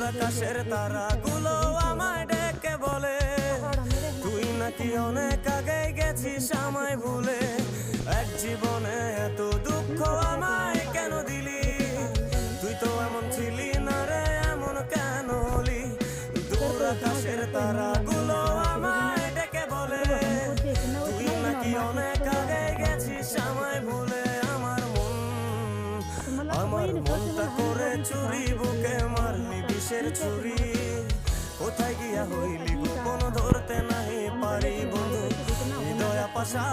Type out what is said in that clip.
আকাশের তারাগুলো আমায় ডেকে বলে তুই নাকি অনেক আগে গেছিস আমায় ভুলে। এক জীবনে এত দুঃখ আমায় কেন দিলি, তুই তো এমন ছিলি না রে, এমন কেন হলি? দূর আকাশের তারাগুলো আমায় ডেকে বলে তুই নাকি অনেক আগে গেছিস আমায় ভুলে। আমার মনটা করে চুরি, বুকে মারলি বিষের ছুরি। কোথায় গিয়া হইলি গোপন ধরতে নাহি পারি বন্ধু, হৃদয় পাশা